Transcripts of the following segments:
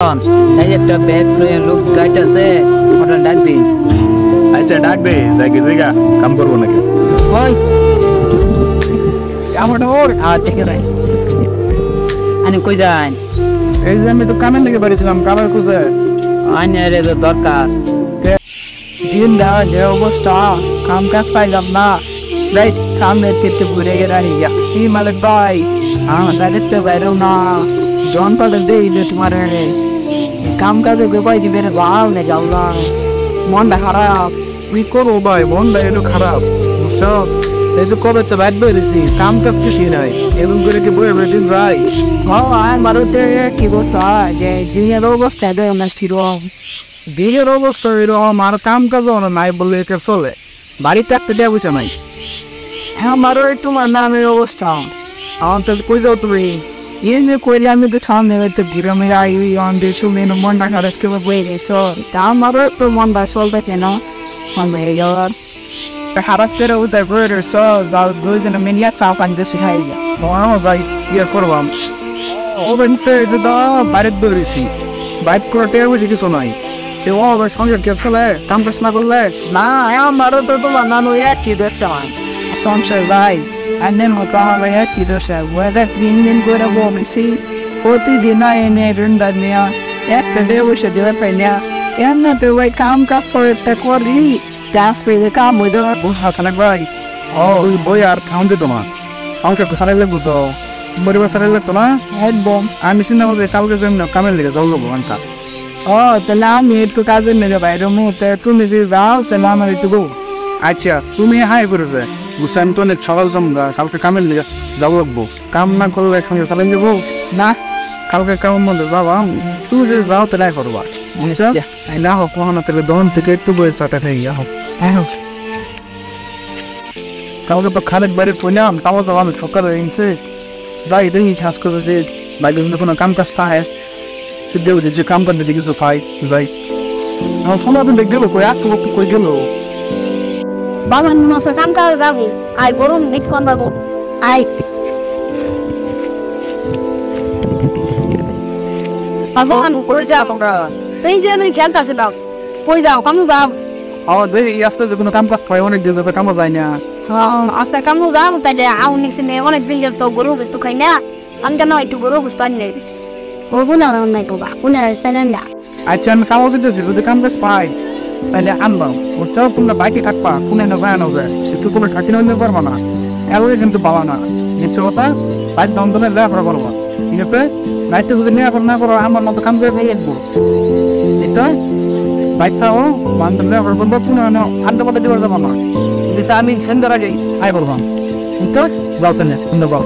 এই একটা ব্যাগ লয়ে লোক যাইতাছে ওটা ডাক দিন। আচ্ছা ডাক দে, যাই জায়গা কাম করবো নাকি? ওই আমার ওর থেকে রাই আনি কই যান? এই যে আমি তো কামের লেগে বাড়িছিলাম, কামের খুঁজে আইনের তো দরকার। দিন না যে অবস্থা কাম কাজ পাইলাম না, রাইট সামনে থেকে ঘুরে গেলাম শ্রী মালিক ভাই আমার দেখতে বাইরেও না জন পালে দেই যে তোমার কাম কাজে গোপাই দিবে ভাও না যাও না, মনটা খারাপ। তুই করবো ভাই, মনটা একটু খারাপ বুঝছো? এই যে কবে তো বাইর বেরিয়েছি, কাম কাজ কিছু নাই, এরকম করে কি বই দিন যাই। ভারতে কি করতে হয় যে দিনের অবস্থা না ছিল, দিনের অবস্থা এরকম আর কাম কাজ নাই বললে একে চলে, বাড়িতে একটা দেওয়া বুঝে নাই। আমারও তোমার নামের অবস্থা আমার তো কই যাও তুমি? এনে কইলে আমি তো সামনে তো গ্রামের আই অন্ধে শুনে মনটা খারাপ করে বই গেছো, তা আমারও তো মনটা চলবে কেন মন হয়ে যাওয়ার খারাপ করে উঠে বইরে সব দুজন মিলিয়া সাফ আনতে শিখাই আমার যাই ইয়ে করবাম বাইরে বেরিয়েছি, বাইক করে টেয়া বুঝে কিছু নাই। কেউ আবার সঙ্গে কে চলে কাম কাজ না করলে না, আমারও তো তোমার নানু একই দেখতে হয় সংসার ভাই আনেন মতো আমার একই দোষে ওদের দিন করে বলেছি প্রতিদিন এনে রেন্ডার নেওয়া একটা দিয়ে বসে দিলে পাই না এমনি তো ভাই কাম কাজ করে করি চাষ পেয়ে কাম হয়ে দেওয়ার খানাক ভাই ওই বই আর খাওয়ান দিত না, সংসার সারাই লাগবো তো, পরিবার সারাই লাগতো না একদম। আমি চিন্তা করছি কালকে যেমন কামের লেগে যাও যাবো আনটা। তাহলে আমি একটু কাজের নেবে বাইরে মুহূর্তে তুমি যদি যাও তাহলে আমার একটু গো। আচ্ছা তুমি হাই করেছে বুঝছি, আমি তো অনেক সকাল জমগা কালকে কামের লেগে যাবো লাগবো, কাম না করলে একসঙ্গে চালাই যাবো না কালকে কেমন মধ্যে যাবা তুই যে যাও তাহলে করবা বুঝছো? না হোক কখনো তাহলে দহন থেকে একটু বয়ে চাটা খাই হোক। হ্যাঁ কালকে তো খালেক বাড়ির পড়লাম, তাও তো আমি সকালে এসে যাই দেখি কাজ করেছে বাইরে কিন্তু কোনো কাম কাজ পায় দেবো যে কাম করতে দিয়ে কিছু পাই যাই। আমার ফোন আপনি গেলো কই এক কই গেল বাবা মাসে কাম কাজ যাবো আই গরম নেক্সট কোন বাবু আই বাবান কই যাও তোমরা তুই যে আমি খেলতে আসলাম কই যাও কাম যাও আমার দেখি আসতে যে কোনো কাম কাজ পাই অনেক দিন ধরে কামও যায় না। হ্যাঁ আজকে কাম যাও তাইলে আউ নিছি নে অনেক দিন তো গরু বস্তু খাই না আমি কেন একটু গরু বস্তু আনি ও গুনা নাই বাবা গুনা সাইলেন্ট দা। আচ্ছা আমি খাওয়া দিতেছি যদি কাম কাজ পাই তাহলে আনবাম ওটা তোমরা বাইকে থাকবা কোনে না ভ্যান হবে সে তো তোমরা থাকি না পারবো না এগুলো কিন্তু পাওয়া না নিশ্চয় কথা বাইক দাম তোমরা লেখাপড়া করবো ঠিক আছে। বাইকটা যদি লেখাপড়া না করো আমার মতো কাম করে ভেঙে দেবো নিশ্চয় বাইক খাও বান্ধব লেখাপড়া করবো না আনতে পথে দেওয়া যাবো না দিশা আমি সেন্টার আগে আই করবাম নিশ্চয় যাও তাহলে সুন্দর যাও।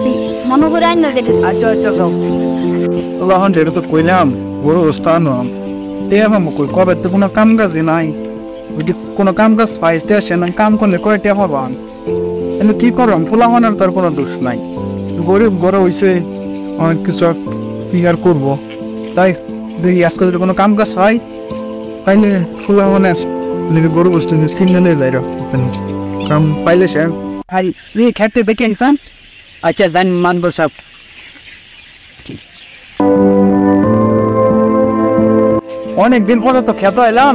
মনে করে আইন না যেতে আচ্ছা আচ্ছা তখন যেটা তো কইলাম বড় স্থান কই কবে তো কোনো কাম কাজই নাই, যদি কোনো কাম কাজ পাইতে আসে না কাম করলে কয়টা হবান কিন্তু কি করলাম ফুলামানের তার কোনো দোষ নাই, গরিব বড় হয়েছে অনেক কিছু ক্লিয়ার করবো তাই দেখি আজকে যদি কোনো কাম কাজ হয় তাইলে ফুলামানের গরু বস্তু কিনে নিয়ে যাই কাম পাইলে সে ভাই খেতে দেখে আইসান। আচ্ছা জান মানবো সব। অনেকদিন পরে তো খেতে এলাম,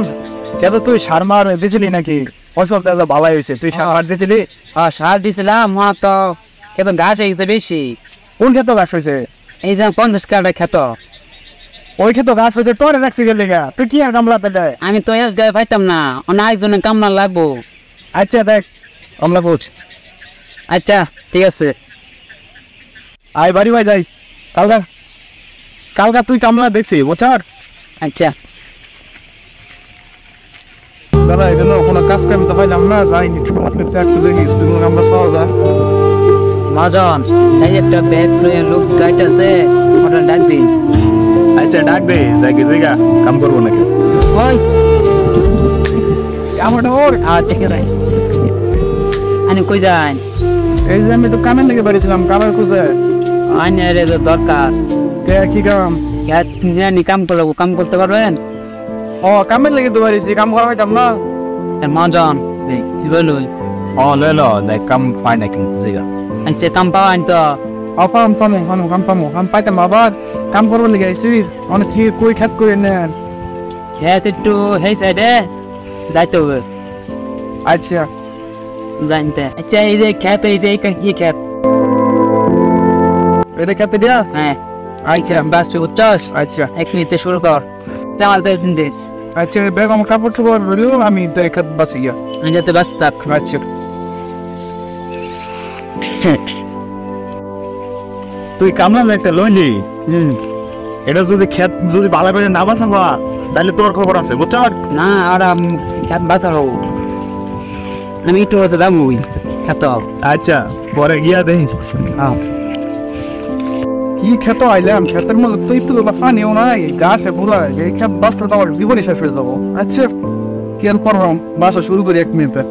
খেতে তুই সার মার দিয়েছিলি নাকি? ওসব দাদা ভালাই হয়েছে, তুই সার দিয়েছিলি? হ্যাঁ সার দিছিলাম তো খেত গাছ হয়ে গেছে বেশি। কোন খেতে গাছ হয়েছে? এই যে 50 কাটা খেত ওই খেতে গাছ হয়েছে তোর রাখছি গেলে তুই কি আর কামলাতে দেয়? আমি তো এক জায়গায় পাইতাম না, অন্য আরেকজনের কামনা লাগবো। আচ্ছা দেখ কামলা কোচ। আচ্ছা ঠিক আছে আয় বাড়ি ভাই যাই, কালকা কালকা তুই কামলা দেখছি বুঝার। আচ্ছা দাদা এখানে কোনো কাজ কাম তো পাইলাম না, যাইনি একটু দেখি কোনো কাম কাজ পাওয়া যায়। মহাজন এই একটা ব্যাগ লয়ে লোক যাইতাছে ওটা ডাক দিন। আচ্ছা ডাক দে, যাই জায়গা কাম করবো নাকি? ওই আমার ওর থেকে রাই আনি কই যান? এই যে আমি তো কামের লেগে বাড়িছিলাম, কামের খুঁজে আইনের তো দরকার। কি কাম? কাম করবো, কাম করতে পারবেন? ও কামের লেগে তো বাড়িছি, কাম করা হইতাম না। মহাজন কি বলুন? ও লইল দেখ কাম পাই নাকি জায়গা। আচ্ছা কাম পাওয়া তো আপাম কাম পাইতাম আবার কাম করবার লেগে আইসিস অনেক কি কই খেত করে নেন হ্যাঁ তুই একটু হেই সাইডে যাইতে হবে আচ্ছা জানতে আচ্ছা এই যে খেত এই যে কি খেত এটা খেতে দিয়া হ্যাঁ আচ্ছা বাস উচ্চাস আচ্ছা 1 মিনিটে শুরু কর তেমাল তো দিন দে আচ্ছা ব্যাগ আমার কাপড় চোপড় রইলো আমি তো খেত বাসি গিয়া আমি যাতে বাস থাক আচ্ছা তুই কামলা লাইতে লইলি এটা যদি খেত যদি ভালো করে না বাসাবা তাহলে তোর খবর আছে বুঝছো না আর খেত বাঁচাবো আমি একটু হতে দাম ওই খেত আচ্ছা পরে গিয়া দেই কি খেত আইলাম খেতের মধ্যে তুই তো পানিও নাই গাছে পুরা এই খেত বাসটা তো আমার জীবনে শেষ হয়ে যাবো আচ্ছা কেন করলাম বাসা শুরু করি 1 মিনিটে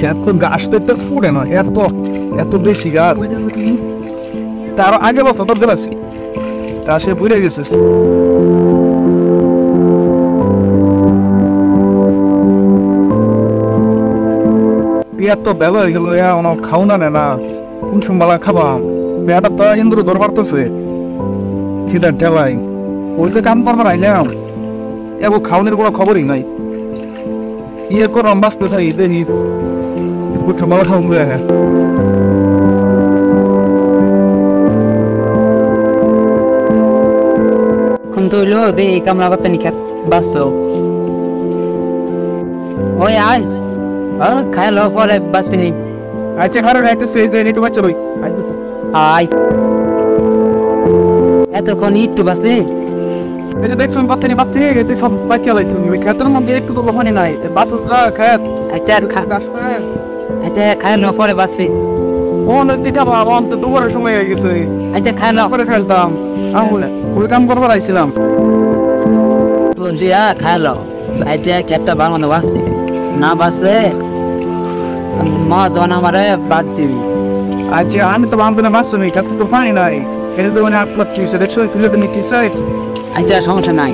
খেত তো গাছ তো ফুটে না এত বেশি গাছ তার আগে বছর তোর গেলাছি তা সে বুঝে গেছিস বিয়ার তো বেলা হয়ে গেল খাও না না কোন সময় খাবা বেয়াটা তো ইন্দ্র দর পারতেছে খিদার ঠেলাই ওই যে কাম করবার আইলাম এবং খাওয়ানোর কোনো খবরই নাই ইয়ে করলাম বাঁচতে থাকি দেখি কোন সময় খাওয়া এখন তো হইলো দে এই কামলা করতে নি খেত বাঁচত ওই আয় খাই লো পরে বাঁচবি নি আচ্ছা খারাপ রাইতেছে যে একটু বাচ্চা লই আয় এতক্ষণ একটু বাঁচবি এই যে দেখছো বাচ্চা বাচ্চা এতে সব বাচ্চা লাই তুমি ওই খেতের মধ্যে একটু তো লবণই নাই বাসুরা খেত আচ্ছা আচ্ছা খাই লো পরে বাঁচবি ও নদীটা বাবা অন্ত দুপুরের সময় হয়ে গেছে আচ্ছা খাই লো পরে ফেলতাম ওই কাম করবার আইছিলাম জিয়া খাই লো আচ্ছা খেতটা বানানো বাঁচবি না বাঁচলে মা জন আমারে বাদ দিবি আচ্ছা আমি তো বাঁধবে না বাঁচছি খেতে তো পানি নাই খেতে তো মানে আপলোড কিসে দেখছো ফিল্ডে নিতে চাই আচ্ছা সমস্যা নাই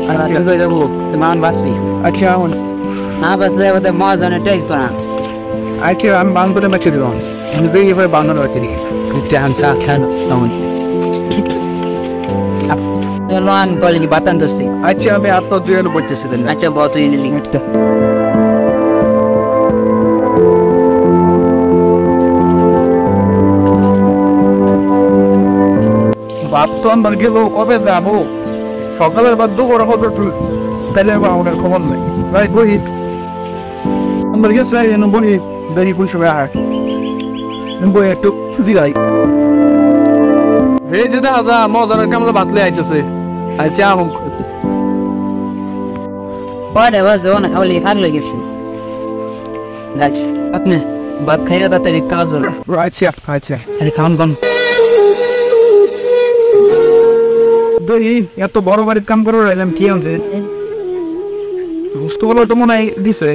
আর তুই দেবো মান বাঁচবি আচ্ছা না বাঁচলে ওদের মা জনে টেকতো না আচ্ছা আমি বাঁধবে বাচ্চা দিব আমি বেরিয়ে এবার বাঁধানো বাচ্চা দিই Jangan kenon. Teluan boleh dibatan tu sih. আচ্ছা আমি আপনার জন্য বলতেছি দেন Acha bawa tu ini link. বাপ তো আমার গেল কবে যাবো সকালের বাদ দুপুর হবে তাহলে আমার খবর নেই ভাই বই আমার গেছে বই দেরি কোন সময় আয় বই একটু দিলাই এই যে দেখা যা মজার কামলা বাতলে আইতেছে আচ্ছা আমি Pada was orang kau lihat lagi sih. Guys, apne baat kaya dah tadi kauzul. আচ্ছা আচ্ছা Hari kawan kawan. দই এত বড় বাড়ির কাম করে রাইলাম কি আছে বুঝতে বলো তো মনে হয় দিছে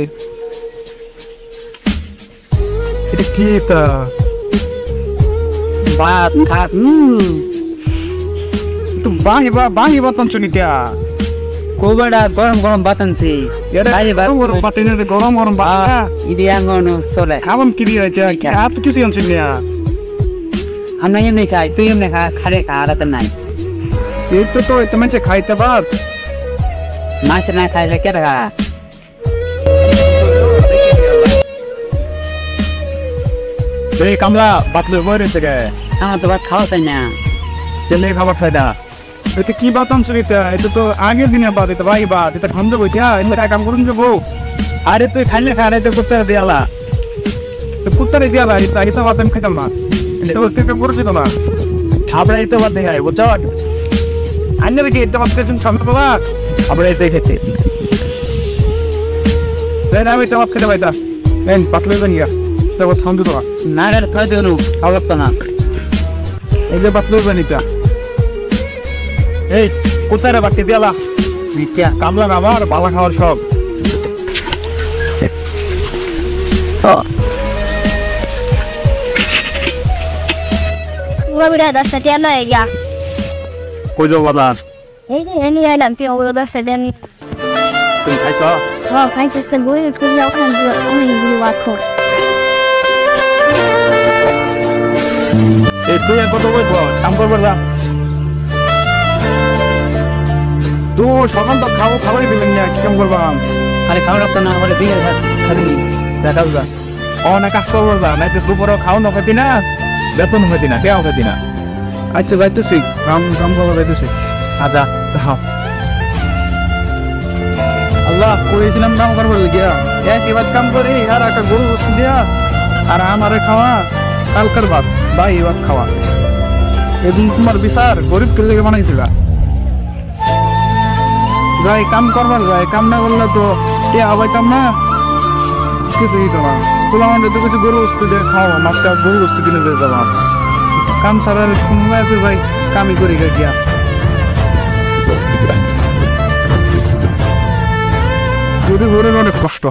এটা কি তা Baat kat. তো বাহি বাতন শুনিতা Kau benda goram batan sih. Hari baat. গরম পাতিনে গরম গরম বা Ini yang ngono soleh. খাবাম কি দিয়ে আছে এত কিছু আনছেন না Amna yang ni kai, tu yang ni kai, kare kara tenai. এই তো তো তুমি যে খাইতে পার Masih nak kai lagi ada. এই কামলা বাতলে বইরে থেকে Kamu tu baat kau tanya. তেলে খাবার ফায়দা এটা কি বাতাম শুনিতা এটা তো আগের দিনে বাদ এটা ভাই বাদ এটা খান্দ বইতা এটা কাম করুন যাবো আরে তুই খাইলে খারে তো কুত্তা দিয়ালা তো কুত্তা দিয়ালা এটা এটা বাতাম খাইতাম না এটা তুই করছিস না ছাবড়া এটা বাদ দেখাই বুঝছো আন্নে কি এটা বাদ পেছন সামনে বাবা আবার এটা খেতে দেন আমি তো বাদ খেতে পাইতা নেন পাতলে বানিয়া তো থাম দিও না Nagar kau tu nu, kau lepas na. এই যে পাতলে বানিতা এই কুত্তারে বাটি দিয়ালা Bicara. কামলা আবার বালা খাওয়ার সব Gua udah ada setiap ya. কই যাও বাজার Ini alam tiang udah setiap ni. তুমি খাইছ Well, thanks for the boy. It's good to know only you are cool. এই তুই আর কত বই কাম করবার যা তো সকাল তো খাবারই দিলেন না কি কাম করবাম খালি খাওয়া রাখতো না হলে বিয়ে খাবি দেখা যা না কাজ করবার যা নাই তো দুপুরে খাও না খেতি না বেতন খেতি না দেওয়া খেতি না আচ্ছা যাইতেছি কাম করবার যাইতেছি আচ্ছা হ্যাঁ আল্লাহ করেছিলাম কাম করবার গিয়া এবার কাম করি আর একটা গরু বস্তু দিয়া আর আমারে খাওয়া কালকার ভাত বা এবার খাওয়া এদিন তোমার বিচার গরিব কে লেগে বানাইছিল ভাই কাম করবার ভাই কাম না করলে তো কে আবাইতাম না কিছুই তোমার তোলা আমাদের তো কিছু গরু বস্তু দিয়ে খাওয়া মাছটা গরু বস্তু কিনে দিয়ে দেওয়া কাম ছাড়ার কোনো আছে ভাই কামই করি গিয়া যদি ঘুরে অনেক কষ্ট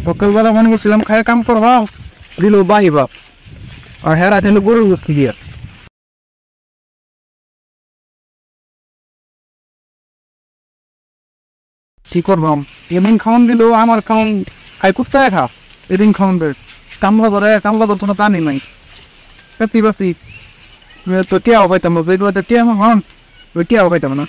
সকালবেলা মনে করছিলাম খায় কাম করবা দিল বাহিবা আর হ্যাঁ রাতে গরুর বস্তু দিয়া কি করবাম এমন খাওয়ান দিল আমার খাওয়ান খাই কুত্তায় খা এদিন খাওয়ান দেয় কামলা তো কোনো টানি নাই কাতি বাসি তো টিয়াও পাইতাম টিয়া আমার খাওয়ান ওই টিয়াও পাইতাম না